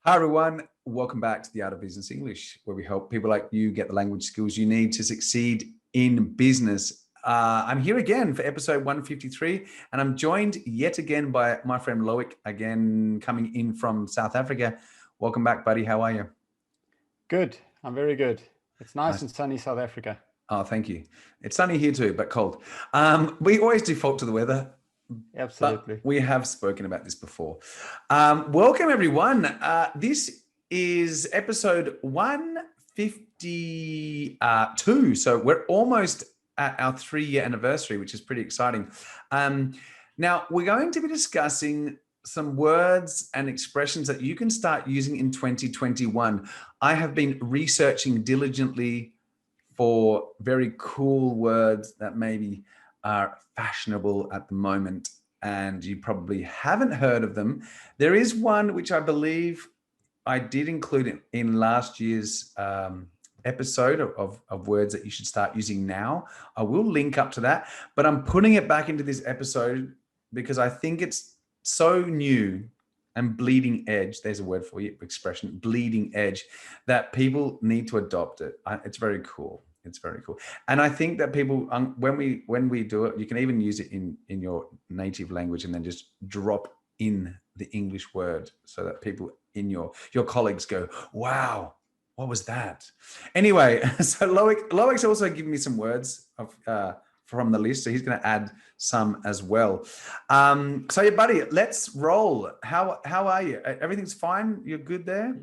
Hi, everyone. Welcome back to the Art of Business English, where we help people like you get the language skills you need to succeed in business. I'm here again for episode 153, and I'm joined yet again by my friend Loic, again coming in from South Africa. Welcome back, buddy. How are you? Good. I'm very good. It's nice Nice. and sunny South Africa. Oh, thank you. It's sunny here too, but cold. We always default to the weather, but Absolutely. we have spoken about this before. Welcome, everyone. This is episode 152. So we're almost at our 3-year anniversary, which is pretty exciting. Now, we're going to be discussing some words and expressions that you can start using in 2021. I have been researching diligently for very cool words that maybe are fashionable at the moment, and you probably haven't heard of them. There is one which I believe I did include in last year's episode of words that you should start using now. I will link up to that, but I'm putting it back into this episode because I think it's so new and bleeding edge. There's a word for you, expression, bleeding edge, that people need to adopt it. It's very cool. It's very cool. And I think that people, when we do it, you can even use it in your native language and then just drop in the English word so that people in your colleagues go, wow, what was that? Anyway, so Loic's also given me some words from the list, so he's going to add some as well. So, yeah, buddy, let's roll. How are you? Everything's fine? You're good there?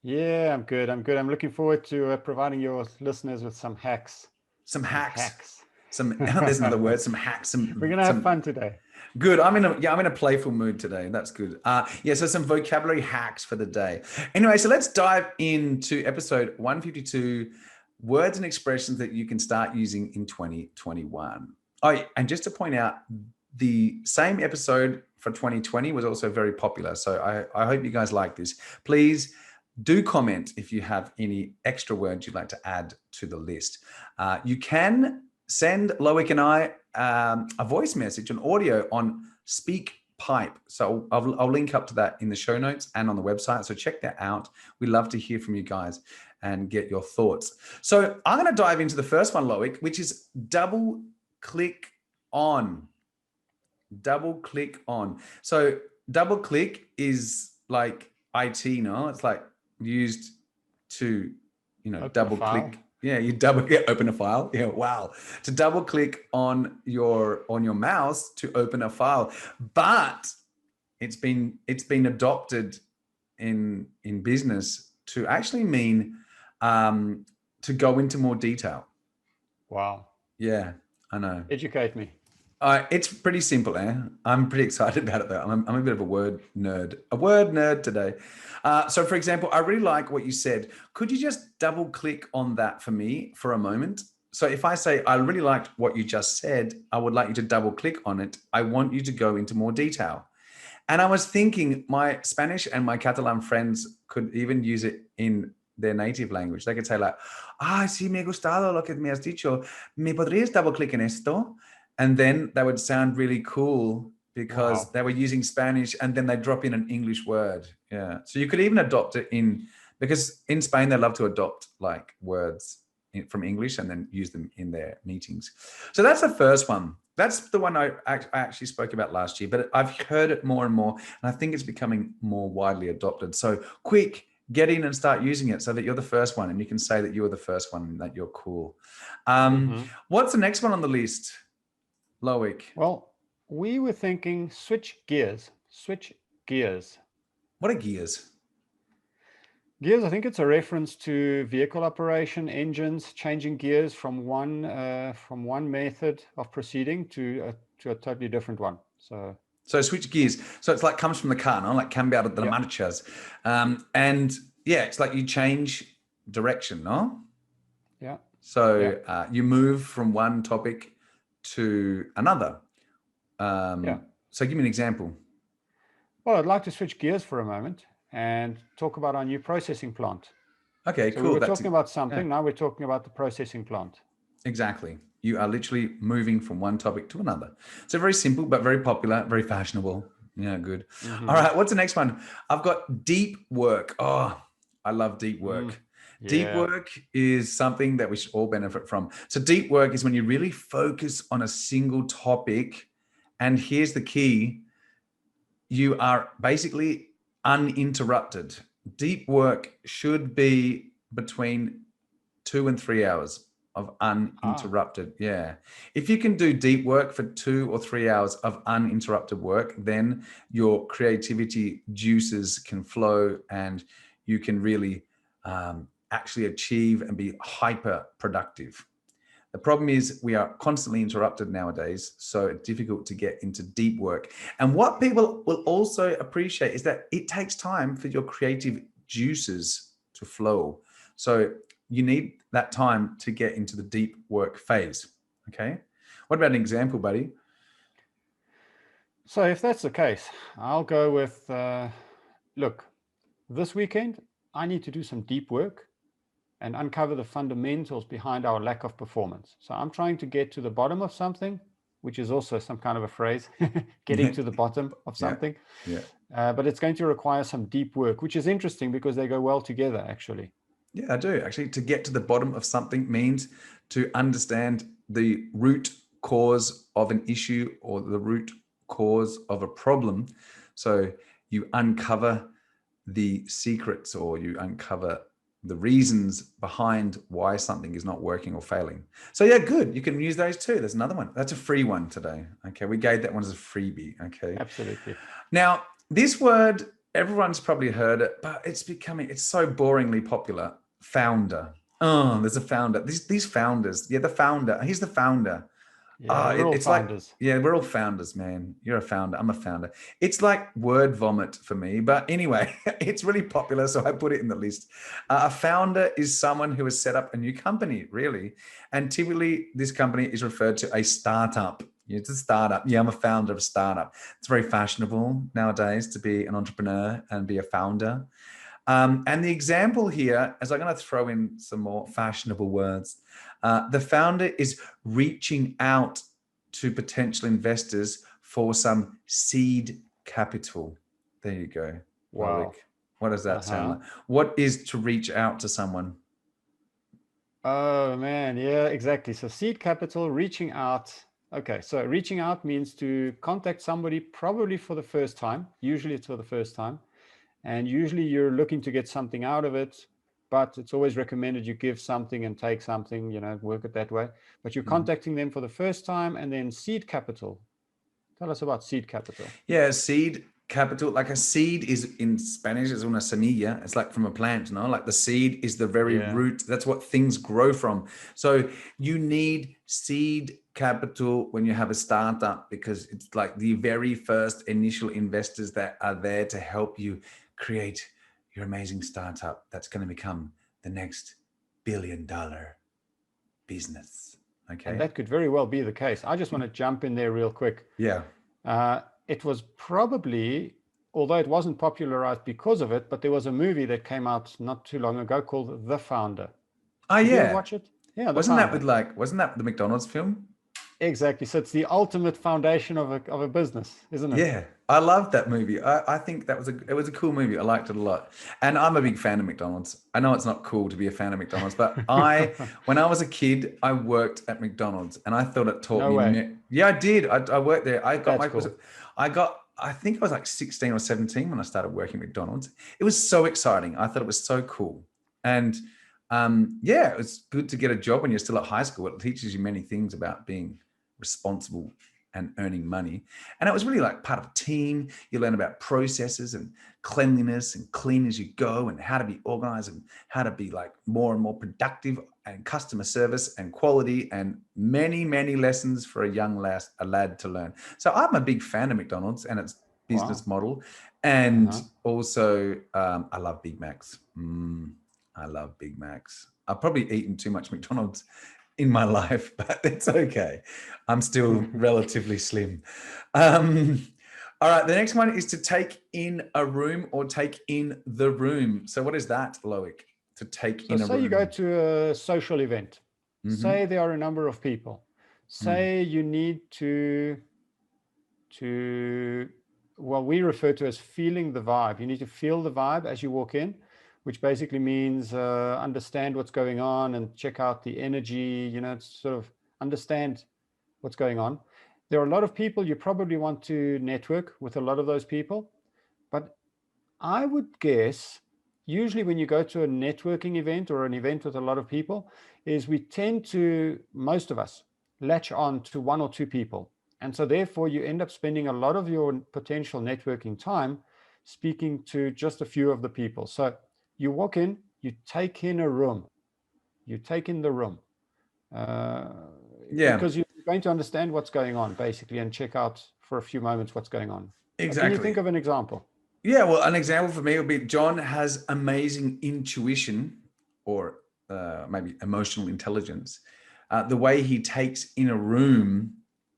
Yeah, I'm good. I'm looking forward to providing your listeners with some hacks. Some hacks. There's another word. Some hacks. We're gonna have fun today. Good. I'm in a playful mood today. That's good. So some vocabulary hacks for the day. Anyway, so let's dive into episode 152, words and expressions that you can start using in 2021. Oh, and just to point out, the same episode for 2020 was also very popular. So I hope you guys like this. Please do comment if you have any extra words you'd like to add to the list. You can send Loic and I a voice message, an audio on SpeakPipe. So I'll link up to that in the show notes and on the website. So check that out. We love to hear from you guys and get your thoughts. So I'm going to dive into the first one, Loic, which is double click on. Double click on. So double click is like IT, no? It's like used to, Open double click. Yeah, you open a file. Yeah, wow. To double click on your mouse to open a file. But it's been adopted in business to actually mean to go into more detail. Wow. Yeah, I know. Educate me. It's pretty simple, eh? I'm pretty excited about it, though. I'm a bit of a word nerd today. So, for example, I really like what you said. Could you just double click on that for me for a moment? So if I say, I really liked what you just said, I would like you to double click on it. I want you to go into more detail. And I was thinking my Spanish and my Catalan friends could even use it in their native language. They could say like, sí, me ha gustado lo que me has dicho. ¿Me podrías double click en esto? And then that would sound really cool because they were using Spanish and then they drop in an English word. Yeah. So you could even adopt it because in Spain, they love to adopt like words from English and then use them in their meetings. So that's the first one. That's the one I actually spoke about last year, but I've heard it more and more, and I think it's becoming more widely adopted. So quick, get in and start using it so that you're the first one and you can say that you were the first one and that you're cool. What's the next one on the list? Loic. Well, we were thinking switch gears. Switch gears. What are gears? Gears, I think it's a reference to vehicle operation, engines, changing gears from one method of proceeding to a totally different one. So switch gears. So it's like comes from the car, no? Like cambiar de marchas. And yeah, it's like you change direction, no? Yeah. So you move from one topic to another. So give me an example. Well, I'd like to switch gears for a moment and talk about our new processing plant. Okay, so cool. We were talking about something. Now we're talking about the processing plant. Exactly. You are literally moving from one topic to another. So very simple, but very popular, very fashionable. Yeah, good. All Mm-hmm. right, what's the next one? I've got deep work. Oh, I love deep work. Deep Yeah. work is something that we should all benefit from. So deep work is when you really focus on a single topic. And here's the key. You are basically uninterrupted. Deep work should be between 2 and 3 hours of Ah. uninterrupted. Yeah. If you can do deep work for 2 or 3 hours of uninterrupted work, then your creativity juices can flow and you can really actually achieve and be hyper productive. The problem is we are constantly interrupted nowadays, so it's difficult to get into deep work. And what people will also appreciate is that it takes time for your creative juices to flow. So you need that time to get into the deep work phase. Okay. What about an example, buddy? So if that's the case, I'll go with, look, this weekend, I need to do some deep work and uncover the fundamentals behind our lack of performance. So I'm trying to get to the bottom of something, which is also some kind of a phrase, getting to the bottom of Yeah. something. Yeah. But it's going to require some deep work, which is interesting because they go well together, actually. Yeah, I do. Actually, to get to the bottom of something means to understand the root cause of an issue or the root cause of a problem. So you uncover the secrets or you uncover the reasons behind why something is not working or failing. So yeah, good. You can use those too. There's another one. That's a free one today. Okay. We gave that one as a freebie. Okay. Absolutely. Now, this word, everyone's probably heard it, but it's so boringly popular. Founder. Oh, there's a founder. These founders. Yeah, the founder. He's the founder. Yeah, we're all It's like, founders. yeah, we're all founders, man. You're a founder. I'm a founder. It's like word vomit for me. But anyway, it's really popular. So I put it in the list. A founder is someone who has set up a new company, really. And typically, this company is referred to a startup. It's a startup. Yeah, I'm a founder of a startup. It's very fashionable nowadays to be an entrepreneur and be a founder. And the example here, as I'm going to throw in some more fashionable words, the founder is reaching out to potential investors for some seed capital. There you go, Loic. Wow. What does that sound Uh-huh. like? What is to reach out to someone? Oh man, yeah, exactly. So seed capital, reaching out. Okay, so reaching out means to contact somebody probably for the first time. Usually it's for the first time. And usually you're looking to get something out of it, but it's always recommended you give something and take something, work it that way. But you're Mhm. contacting them for the first time, and then seed capital. Tell us about seed capital. Yeah, seed capital. Like a seed is in Spanish, it's una semilla. It's like from a plant, Like the seed is the very Yeah. root. That's what things grow from. So you need seed capital when you have a startup because it's like the very first initial investors that are there to help you create your amazing startup that's going to become the next $1 billion business. And Okay. that could very well be the case. I just want to jump in there real quick. Yeah. It was probably, although it wasn't popularized because of it, but there was a movie that came out not too long ago called The Founder. Oh, Did you ever yeah. watch it? Yeah, The Founder. Wasn't that the McDonald's film? Exactly. So it's the ultimate foundation of a business, isn't it? Yeah, I loved that movie. I think it was a cool movie. I liked it a lot. And I'm a big fan of McDonald's. I know it's not cool to be a fan of McDonald's, but when I was a kid, I worked at McDonald's and I thought it taught No me. way. Yeah, I did. I worked there. That's cool. I think I was like 16 or 17 when I started working at McDonald's. It was so exciting. I thought it was so cool. And yeah, it was good to get a job when you're still at high school. It teaches you many things about being responsible and earning money. And it was really like part of a team. You learn about processes and cleanliness and clean as you go and how to be organized and how to be like more and more productive and customer service and quality and many, many lessons for a lad to learn. So I'm a big fan of McDonald's and its business Wow. model. And Uh-huh. also I love Big Macs. I love Big Macs. I've probably eaten too much McDonald's in my life, but it's okay. I'm still relatively slim. All right, the next one is to take in a room or take in the room. So what is that, Loic? To take So in a say you go room? to a social event. Say Mm-hmm. there are a number of people. Mm. Say you need to what we refer to as feeling the vibe. You need to feel the vibe as you walk in, which basically means understand what's going on and check out the energy, sort of understand what's going on. There are a lot of people, you probably want to network with a lot of those people, but I would guess usually when you go to a networking event or an event with a lot of people, is we tend to, most of us, latch on to one or two people. And so therefore you end up spending a lot of your potential networking time speaking to just a few of the people. So you walk in, you take in a room, you take in the room, uh, Yeah, because you're going to understand what's going on basically and check out for a few moments what's going on. Can you think exactly. of an example? Yeah, well, an example for me would be John has amazing intuition or maybe emotional intelligence. The way he takes in a room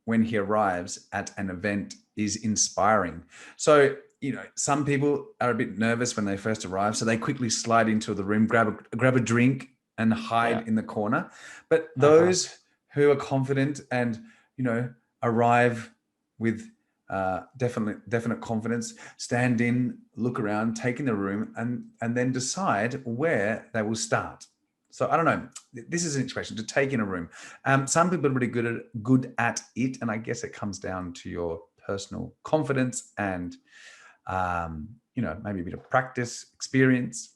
when he arrives at an event is inspiring. So, some people are a bit nervous when they first arrive, so they quickly slide into the room, grab a drink, and Yeah. hide in the corner. But Uh-huh. those who are confident and arrive with definite confidence, stand in, look around, take in the room, and then decide where they will start. So I don't know. This is an expression, to take in a room. Some people are really good at it, and I guess it comes down to your personal confidence and maybe a bit of practice, experience.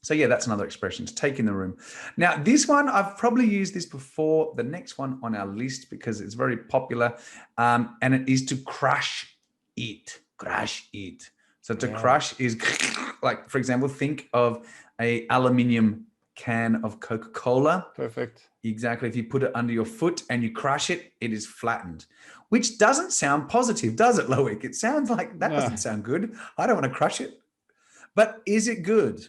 So yeah, that's another expression, to take in the room. Now, this one, I've probably used this before, the next one on our list, because it's very popular, and it is to crush it. Crush it. So to crush is like, for example, think of a aluminium can of Coca-Cola. Perfect. Exactly. If you put it under your foot and you crush it, it is flattened, which doesn't sound positive, does it, Loic? It sounds like that No. doesn't sound good. I don't want to crush it. But is it good?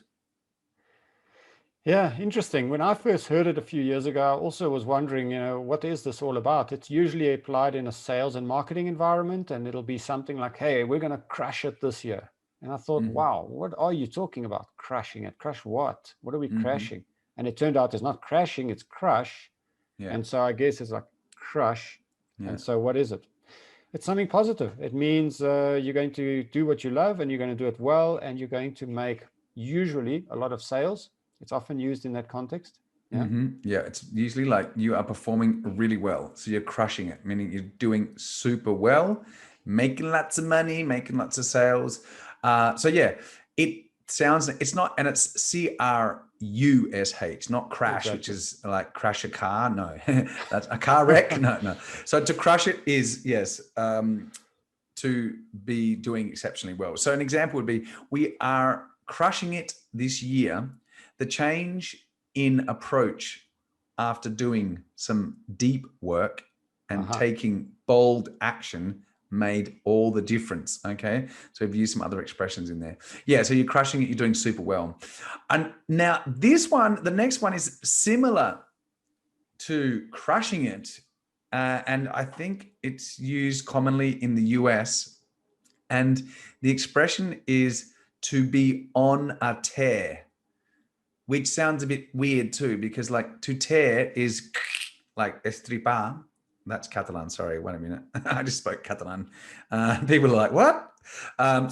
Yeah, interesting. When I first heard it a few years ago, I also was wondering, what is this all about? It's usually applied in a sales and marketing environment, and it'll be something like, hey, we're going to crush it this year. And I thought, Mm-hmm. wow, what are you talking about? Crushing it? Crush what? What are we Mm-hmm. crashing? And it turned out it's not crashing, it's crush. Yeah. And so I guess it's like crush. Yeah. And so what is it? It's something positive. It means you're going to do what you love and you're going to do it well, and you're going to make usually a lot of sales. It's often used in that context. Yeah. Mm-hmm. Yeah. It's usually like you are performing really well. So you're crushing it, meaning you're doing super well, making lots of money, making lots of sales. So yeah, it's not, and it's CRUSH, not crash, which Exactly. is like crash a car. No, that's a car wreck. No. So to crush it is, yes, to be doing exceptionally well. So an example would be, we are crushing it this year. The change in approach after doing some deep work and Uh-huh. taking bold action made all the difference. Okay. So we've used some other expressions in there. Yeah. So you're crushing it. You're doing super well. And now the next one is similar to crushing it. And I think it's used commonly in the US. And the expression is to be on a tear, which sounds a bit weird too, because like to tear is like estripar. That's Catalan. Sorry, wait a minute. I just spoke Catalan. People are like, what?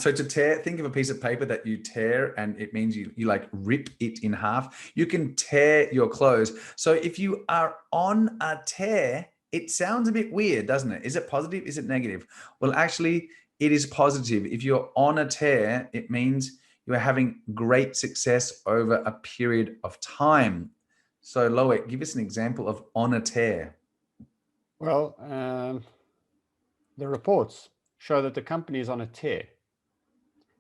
So to tear, think of a piece of paper that you tear, and it means you like rip it in half. You can tear your clothes. So if you are on a tear, it sounds a bit weird, doesn't it? Is it positive? Is it negative? Well, actually, it is positive. If you're on a tear, it means you are having great success over a period of time. So Loic, give us an example of on a tear. Well, the reports show that the company is on a tear,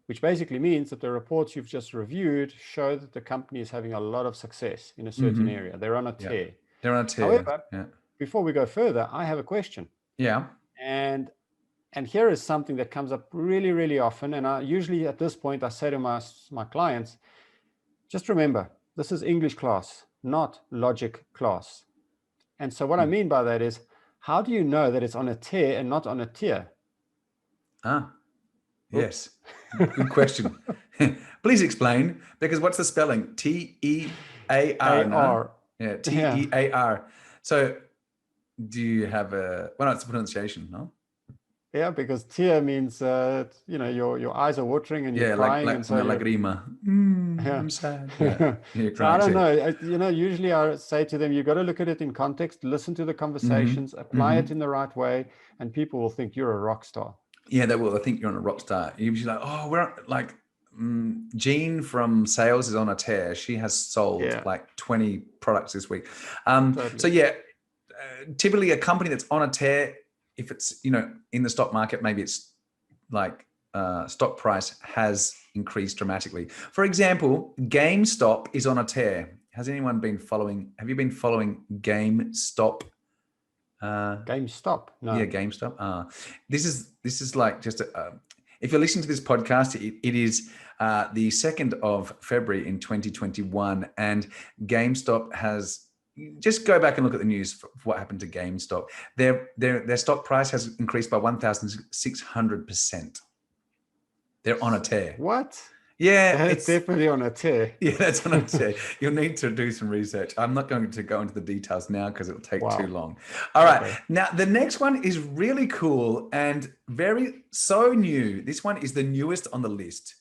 which basically means that the reports you've just reviewed show that the company is having a lot of success in a certain area. They're on a Yeah, tear. they're on a tear. However, Yeah, before we go further, I have a question. yeah. And here is something that comes up really, really often. And I usually at this point, I say to my clients, just remember, this is English class, not logic class. And so what I mean by that is, how do you know that it's on a tear and not on a tier? Ah, yes. Oops. Good question. Please explain, because what's the spelling? T-E-A-R, no? AR. Yeah, Yeah. T-E-A-R. So do you have well, no, it's a pronunciation, no? Yeah, because tear means your eyes are watering and you're Yeah, like crying, and so una you're lagrima. yeah. I'm sad. Yeah, you're So I crying don't too. know. Usually I say to them, you got to look at it in context, listen to the conversations, apply it in the right way, and people will think you're a rock star. Yeah, they will. I think you're on a rock star. You'll be like, oh, we're like, Jean from sales is on a tear. She has sold Yeah, like 20 products this week. So totally. yeah, typically a company that's on a tear, if it's, in the stock market, maybe it's like stock price has increased dramatically. For example, GameStop is on a tear. Has anyone been following? Have you been following GameStop? GameStop. Yeah, No. GameStop. This is like just if you're listening to this podcast, it is the 2nd of February in 2021, and GameStop has. Just go back and look at the news for what happened to GameStop. Their stock price has increased by 1,600%. They're on a tear. What? Yeah, That is it's definitely on a tear. yeah, that's what I'm saying. You'll need to do some research. I'm not going to go into the details now because it'll take too Wow. long. All right. Okay. Now, the next one is really cool and so new. This one is the newest on the list.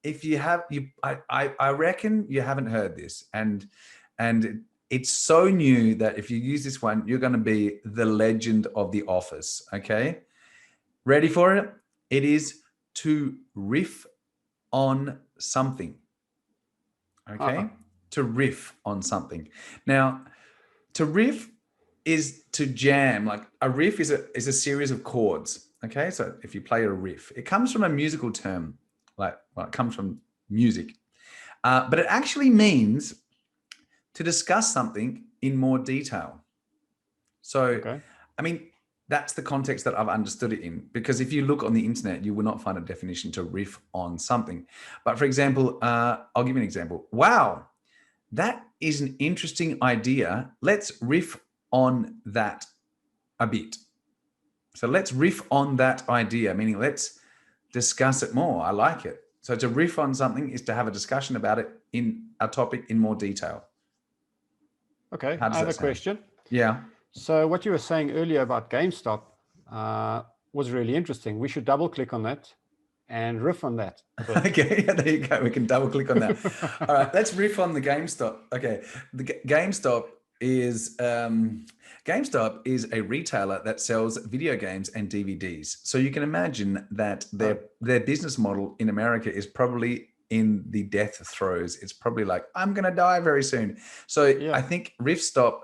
If you have, I reckon you haven't heard this, and it's so new that if you use this one, you're going to be the legend of the office. Okay. Ready for it? It is to riff on something. Okay. To riff on something. Now, to riff is to jam. Like a riff is a series of chords. Okay. So if you play a riff, it comes from a musical term, it comes from music. But it actually means to discuss something in more detail. So, Okay. I mean, that's the context that I've understood it in, because if you look on the internet, you will not find a definition to riff on something. But for example, I'll give you an example. Wow, that is an interesting idea. Let's riff on that a bit. So let's riff on that idea, meaning let's discuss it more. I like it. So to riff on something is to have a discussion about it in a topic in more detail. Okay. How I does have that a sound? question. Yeah. So what you were saying earlier about GameStop was really interesting. We should double click on that and riff on that a bit. Okay, yeah, there you go. We can double click on that. All right, let's riff on the GameStop. Okay, the GameStop is a retailer that sells video games and DVDs. So you can imagine that their business model in America is probably in the death throes. It's probably like, I'm going to die very soon. So Yeah. I think GameStop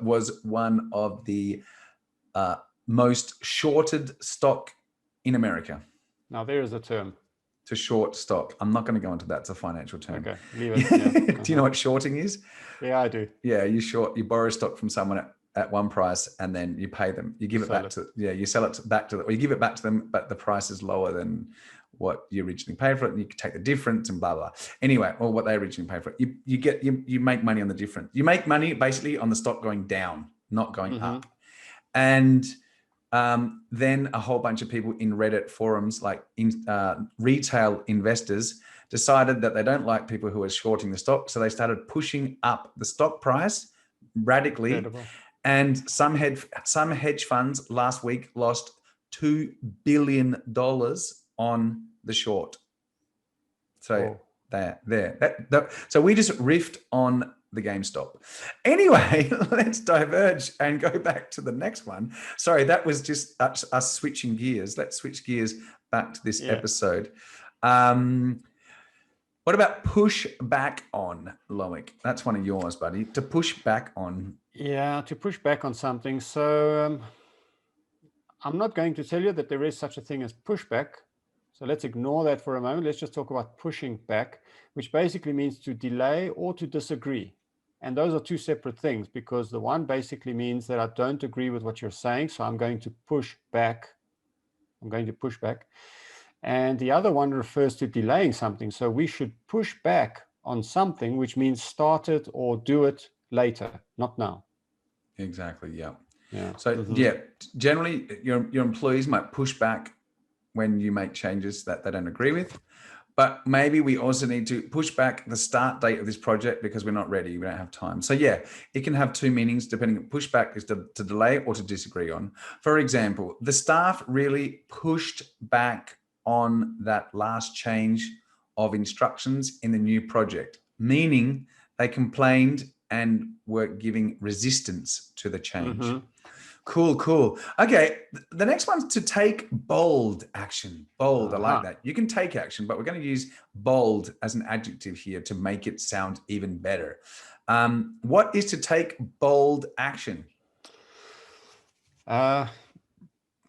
was one of the most shorted stock in America. Now there is a term. To short stock. I'm not going to go into that. It's a financial term. Okay, leave it. Yeah. Do you know what shorting is? Yeah, I do. Yeah, you borrow stock from someone at one price and then you pay them. You give it back to, you sell it back to, or you give it back to them, but the price is lower than what you originally paid for it, and you can take the difference and blah blah. Anyway, or what they originally paid for it. You make money on the difference. You make money basically on the stock going down, not going up. And then a whole bunch of people in Reddit forums, like retail investors, decided that they don't like people who are shorting the stock. So they started pushing up the stock price radically. Incredible. And some hedge funds last week lost $2 billion on the short. So so we just riffed on the GameStop. Anyway, let's diverge and go back to the next one. Sorry, that was just us switching gears. Let's switch gears back to this episode. What about push back on, Loic? That's one of yours, buddy. To push back on. Yeah, to push back on something. So I'm not going to tell you that there is such a thing as pushback. So let's ignore that for a moment. Let's just talk about pushing back, which basically means to delay or to disagree. And those are two separate things, because the one basically means that I don't agree with what you're saying, so I'm going to push back. And the other one refers to delaying something. So we should push back on something, which means start it or do it later, not now. Exactly, yeah. So generally your employees might push back when you make changes that they don't agree with. but maybe we also need to push back the start date of this project because we're not ready. We don't have time. So yeah, it can have two meanings depending. Push back is to delay or to disagree on. For example, the staff really pushed back on that last change of instructions in the new project, meaning they complained and were giving resistance to the change. Mm-hmm. Cool. Okay, the next one's to take bold action. Bold, I like that. You can take action, but we're going to use bold as an adjective here to make it sound even better. What is to take bold action? To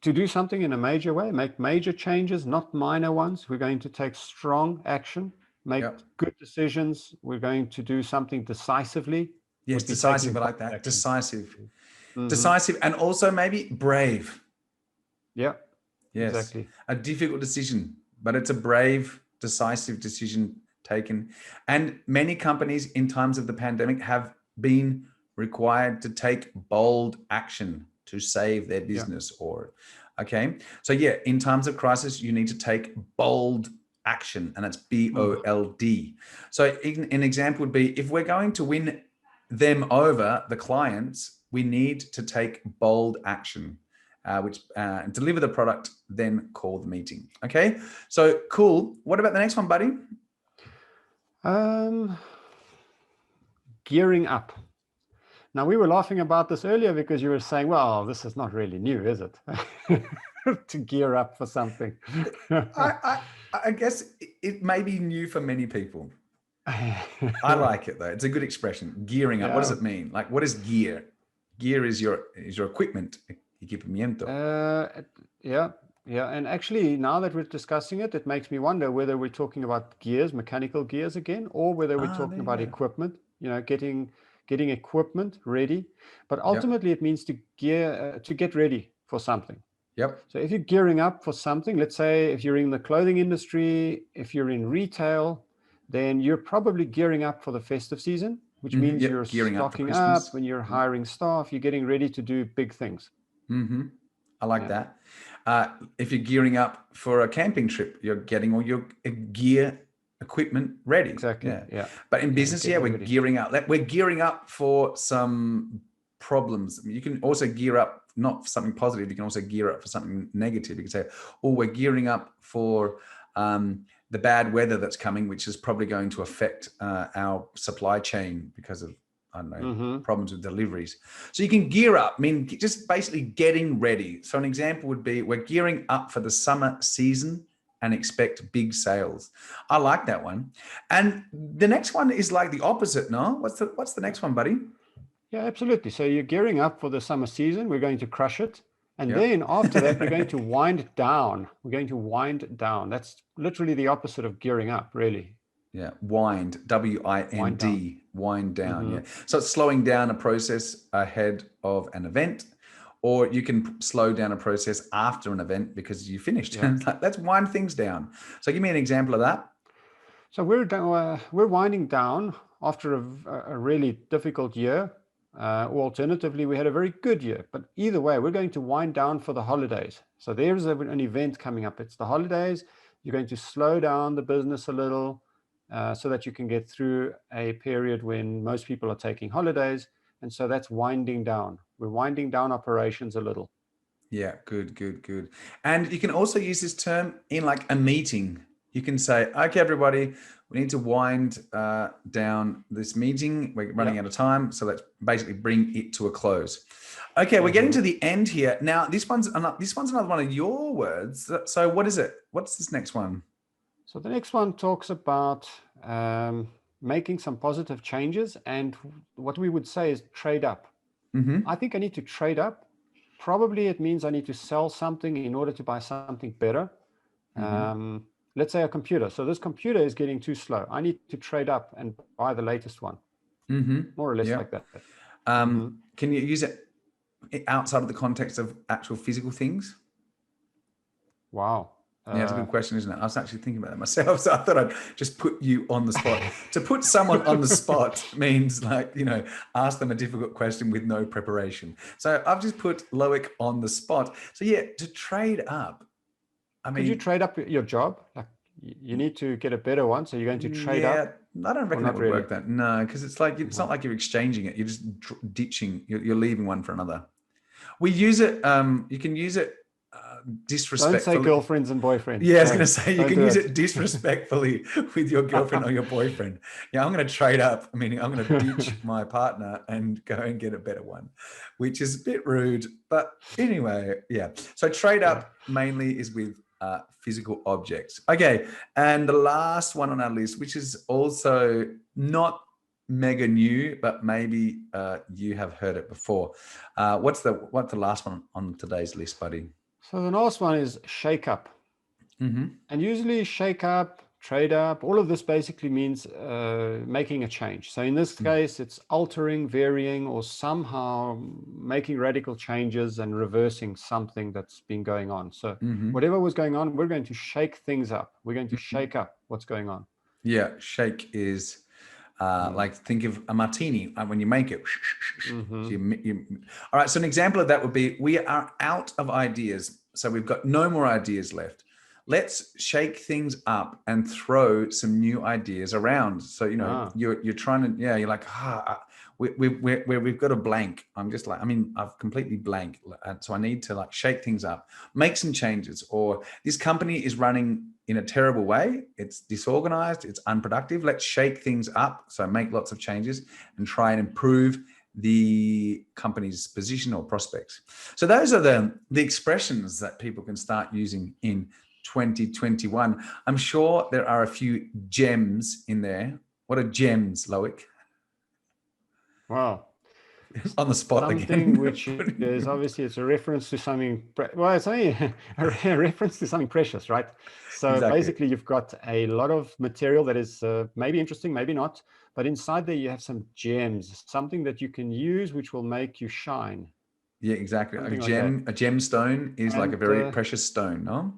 do something in a major way, make major changes, not minor ones. We're going to take strong action, make good decisions. We're going to do something decisively. Yes, decisive, I like that. Action. Decisive. Mm-hmm. Decisive, and also maybe brave. Yeah, yes, exactly. A difficult decision, but it's a brave, decisive decision taken. And many companies in times of the pandemic have been required to take bold action to save their business okay. So yeah, in times of crisis, you need to take bold action, and that's BOLD. So an example would be, if we're going to win them over, the clients, we need to take bold action, which deliver the product, then call the meeting. Okay, so cool. What about the next one, buddy? Gearing up. Now, we were laughing about this earlier because you were saying, well, this is not really new, is it? To gear up for something. I guess it may be new for many people. I like it though. It's a good expression. Gearing up. What does it mean? Like, what is gear? Gear is your equipment, equipamiento. Yeah. And actually, now that we're discussing it, it makes me wonder whether we're talking about gears, mechanical gears again, or whether we're talking about equipment. You know, getting equipment ready. But ultimately, it means to get ready for something. Yep. So if you're gearing up for something, let's say if you're in the clothing industry, if you're in retail, then you're probably gearing up for the festive season, which means you're stocking up, when you're hiring staff, you're getting ready to do big things. I like that. If you're gearing up for a camping trip, you're getting all your gear, equipment ready. Exactly. But in business, we're gearing up. We're gearing up for some problems. I mean, you can also gear up, not for something positive, you can also gear up for something negative. You can say, oh, we're gearing up for the bad weather that's coming, which is probably going to affect our supply chain because of, I don't know, problems with deliveries. So you can gear up, I mean, just basically getting ready. So an example would be, we're gearing up for the summer season and expect big sales. I like that one. And the next one is like the opposite, no? What's the next one, buddy? Yeah, absolutely. So you're gearing up for the summer season. We're going to crush it. And then after that, we're going to wind down. We're going to wind down. That's literally the opposite of gearing up, really. Yeah, wind, W-I-N-D, wind down. Yeah. So it's slowing down a process ahead of an event, or you can slow down a process after an event because you finished. Let's wind things down. So give me an example of that. So we're winding down after a really difficult year. Or alternatively, we had a very good year. But either way, we're going to wind down for the holidays. So there's an event coming up. It's the holidays. You're going to slow down the business a little so that you can get through a period when most people are taking holidays. And so that's winding down. We're winding down operations a little. Yeah, good. And you can also use this term in like a meeting. You can say, okay, everybody, we need to wind down this meeting. We're running out of time. So let's basically bring it to a close. Okay, we're getting to the end here. Now, this one's another one of your words. So what is it? What's this next one? So the next one talks about making some positive changes. And what we would say is trade up. I think I need to trade up. Probably it means I need to sell something in order to buy something better. Let's say a computer. So this computer is getting too slow. I need to trade up and buy the latest one. More or less like that. Can you use it outside of the context of actual physical things? Wow. Yeah, it's a good question, isn't it? I was actually thinking about that myself, so I thought I'd just put you on the spot. To put someone on the spot means, like, you know, ask them a difficult question with no preparation. So I've just put Loic on the spot. So yeah, to trade up. I mean, could you trade up your job? Like you need to get a better one. So you're going to trade up. I don't reckon that not would really? work that. No, because it's like, it's not like you're exchanging it. You're just ditching, you're leaving one for another. We use it, you can use it disrespectfully. Don't say girlfriends and boyfriends. Yeah, I was going to say, you Don't can do use it. it disrespectfully with your girlfriend or your boyfriend. Yeah, I'm going to trade up, meaning I'm going to ditch my partner and go and get a better one, which is a bit rude. But anyway, yeah. So trade up mainly is with physical objects. Okay, and the last one on our list, which is also not mega new, but maybe you have heard it before. What's the last one on today's list, buddy? So the last one is shake up. And usually shake up, trade up, all of this basically means making a change. So in this case, it's altering, varying, or somehow making radical changes and reversing something that's been going on. So whatever was going on, we're going to shake things up. We're going to shake up what's going on. Yeah, shake is like, think of a martini when you make it. So all right, so an example of that would be, we are out of ideas. So we've got no more ideas left. Let's shake things up and throw some new ideas around. So, you're trying to, you're like, we've got a blank. I'm just like, I've completely blank. So I need to like shake things up, make some changes, or this company is running in a terrible way. It's disorganized, it's unproductive. Let's shake things up. So make lots of changes and try and improve the company's position or prospects. So those are the expressions that people can start using in 2021. I'm sure there are a few gems in there. What are gems, Loic? Wow. On the spot something again. Which is obviously, it's a reference to something, well, it's only a reference to something precious, right? So Exactly. basically you've got a lot of material that is maybe interesting, maybe not, but inside there you have some gems, something that you can use which will make you shine. Yeah, exactly. Something A gemstone is like a very precious stone, no?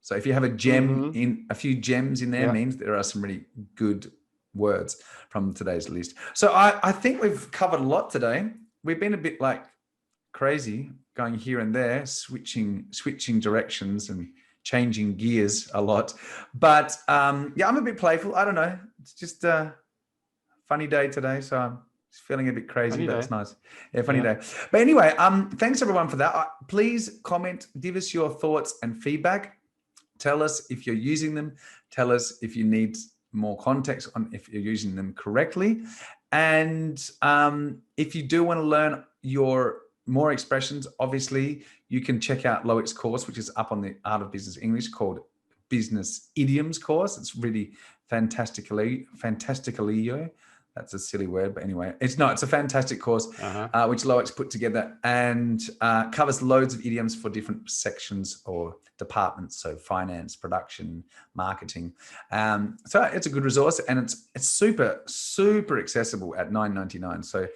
So if you have a gem in a few gems in there, means there are some really good words from today's list. So I think we've covered a lot today. We've been a bit like crazy, going here and there, switching directions and changing gears a lot. But I'm a bit playful. I don't know. It's just a funny day today, so I'm just feeling a bit crazy. That's nice. Yeah, funny day. But anyway, thanks everyone for that. Please comment, give us your thoughts and feedback. Tell us if you're using them. Tell us if you need more context on if you're using them correctly. And if you do want to learn your more expressions, obviously you can check out Loic's course, which is up on the Art of Business English, called Business Idioms course. It's really fantastically. That's a silly word, but anyway, it's a fantastic course, which Loic's put together, and covers loads of idioms for different sections or departments. So finance, production, marketing. So it's a good resource, and it's super, super accessible at $9.99. So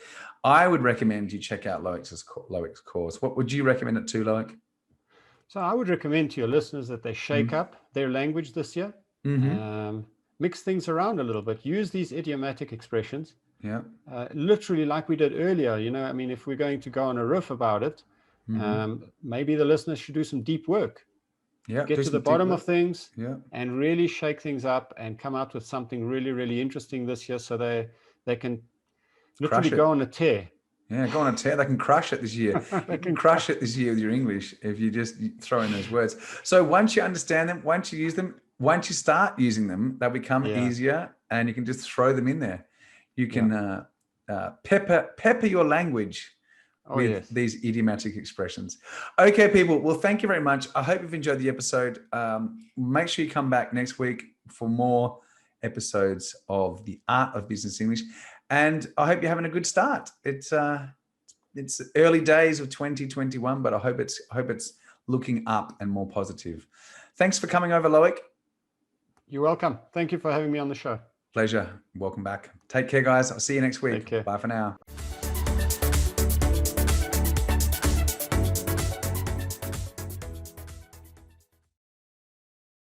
I would recommend you check out Loic's course. What would you recommend it to, Loic? So I would recommend to your listeners that they shake up their language this year. Mix things around a little bit. Use these idiomatic expressions. Literally, like we did earlier. If we're going to go on a riff about it, maybe the listeners should do some deep work. Get to the bottom of things and really shake things up and come out with something really, really interesting this year, so they can literally go on a tear. Yeah, go on a tear. They can crush it this year. You can crush it this year with your English if you just throw in those words. So once you understand them, once you use them, once you start using them, they'll become easier, and you can just throw them in there. You can pepper your language with these idiomatic expressions. Okay, people. Well, thank you very much. I hope you've enjoyed the episode. Make sure you come back next week for more episodes of the Art of Business English. And I hope you're having a good start. It's early days of 2021, but I hope it's looking up and more positive. Thanks for coming over, Loic. You're welcome. Thank you for having me on the show. Pleasure. Welcome back. Take care, guys. I'll see you next week. Take care. Bye for now.